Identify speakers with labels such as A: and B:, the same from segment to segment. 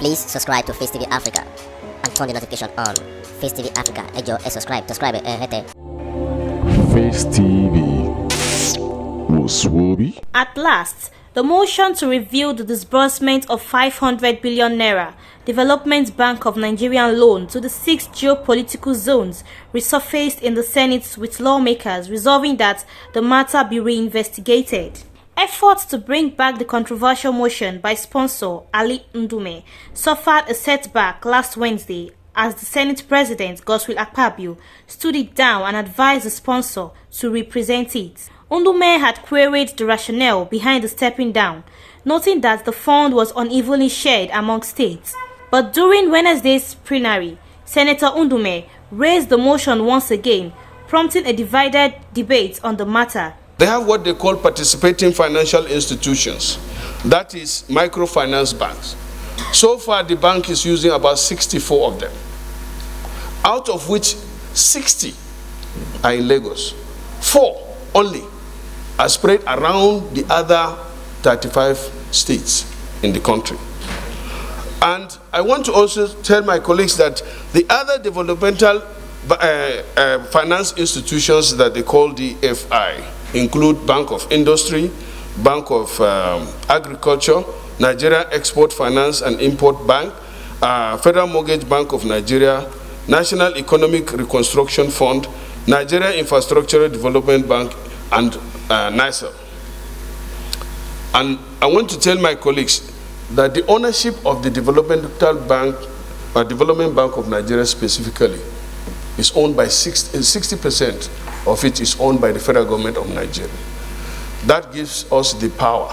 A: Please subscribe to Facetv Africa and turn the notification on. Facetv Africa, ẹ jọ̀ọ́, subscribe, hete.
B: Face TV was Swoby.
C: At last, the motion to review the disbursement of 500 billion naira Development Bank of Nigerian loan to the 6 geopolitical zones resurfaced in the Senate, with lawmakers resolving that the matter be reinvestigated. Efforts to bring back the controversial motion by sponsor Ali Ndume suffered a setback last Wednesday as the Senate President Godswill Akpabio stood it down and advised the sponsor to represent it. Ndume had queried the rationale behind the stepping down, noting that the fund was unevenly shared among states. But during Wednesday's plenary, Senator Ndume raised the motion once again, prompting a divided debate on the matter.
D: They have what they call participating financial institutions, that is microfinance banks. So far, the bank is using about 64 of them, out of which 60 are in Lagos. 4 only are spread around the other 35 states in the country. And I want to also tell my colleagues that the other developmental finance institutions that they call DFI include Bank of Industry, Bank of Agriculture, Nigeria Export Finance and Import Bank, Federal Mortgage Bank of Nigeria, National Economic Reconstruction Fund, Nigeria Infrastructure Development Bank, and NISA. And I want to tell my colleagues that the ownership of the Developmental Bank, Development Bank of Nigeria specifically, is owned by 60% of it is owned by the federal government of Nigeria. That gives us the power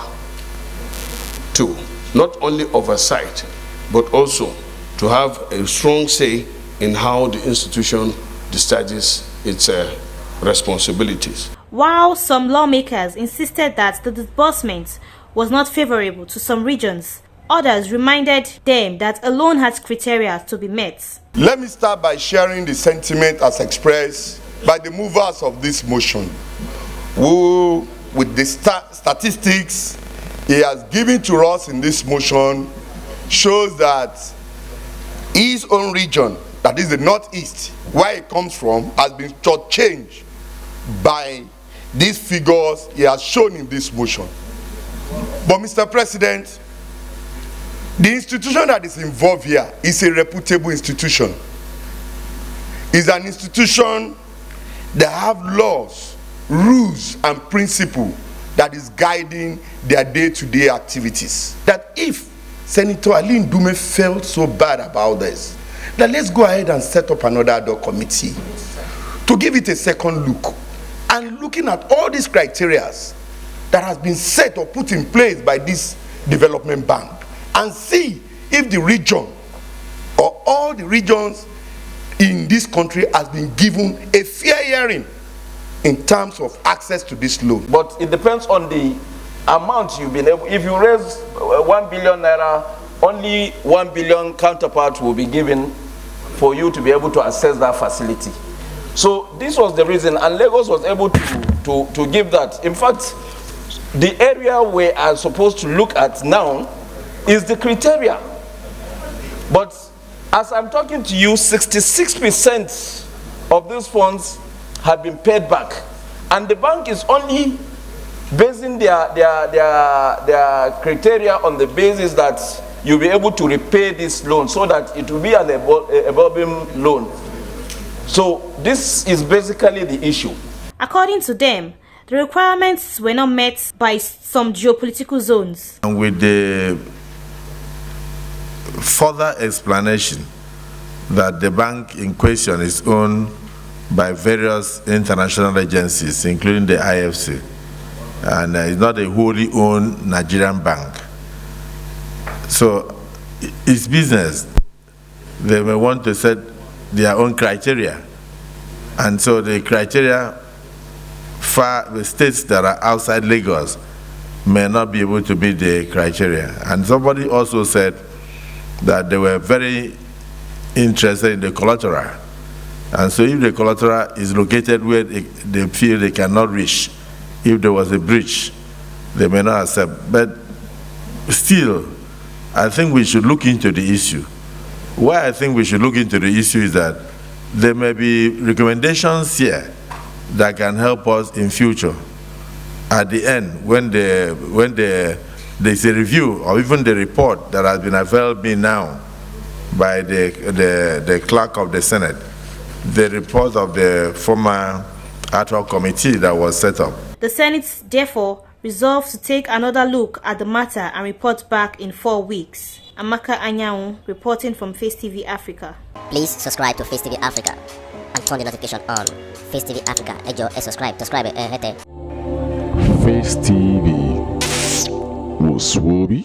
D: to not only oversight, but also to have a strong say in how the institution discharges its responsibilities.
C: While some lawmakers insisted that the disbursement was not favorable to some regions, others reminded them that a loan has criteria to be met.
E: Let me start by sharing the sentiment as expressed by the movers of this motion, who, with the statistics he has given to us in this motion, shows that his own region, that is the Northeast, where he comes from, has been shortchanged by these figures he has shown in this motion. But Mr. President, the institution that is involved here is a reputable institution. It's an institution that have laws, rules, and principles that is guiding their day-to-day activities. That if Senator Ali Ndume felt so bad about this, that let's go ahead and set up another ad hoc committee to give it a second look, and looking at all these criteria that has been set or put in place by this development bank, and see if the region or all the regions in this country has been given a fair hearing in terms of access to this loan.
F: But it depends on the amount you've been able. If you raise 1 billion naira, only 1 billion counterpart will be given for you to be able to access that facility. So this was the reason, and Lagos was able to give that. In fact, the area we are supposed to look at now is the criteria. But as I'm talking to you, 66% of these funds have been paid back, and the bank is only basing their criteria on the basis that you'll be able to repay this loan, so that it will be an evolving loan. So this is basically the issue. According to them, the requirements were not met by some geopolitical zones.
G: And with the further explanation that the bank in question is owned by various international agencies, including the IFC, and it's not a wholly owned Nigerian bank. So it's business. They may want to set their own criteria, and so the criteria for the states that are outside Lagos may not be able to meet the criteria. And somebody also said that they were very interested in the collateral, and so if the collateral is located where they feel they cannot reach, if there was a breach, they may not accept. But still, I think we should look into the issue. Why I think we should look into the issue is that there may be recommendations here that can help us in future. At the end, when there's a review or even the report that has been available now by the clerk of the Senate, the report of the former ad hoc committee that was set up.
C: The Senate, therefore, resolved to take another look at the matter and report back in 4 weeks. Amaka Anyanwu reporting from Facetv Africa.
A: Please subscribe to Facetv Africa and turn the notification on. Facetv Africa, subscribe.
B: Face TV was Swoby.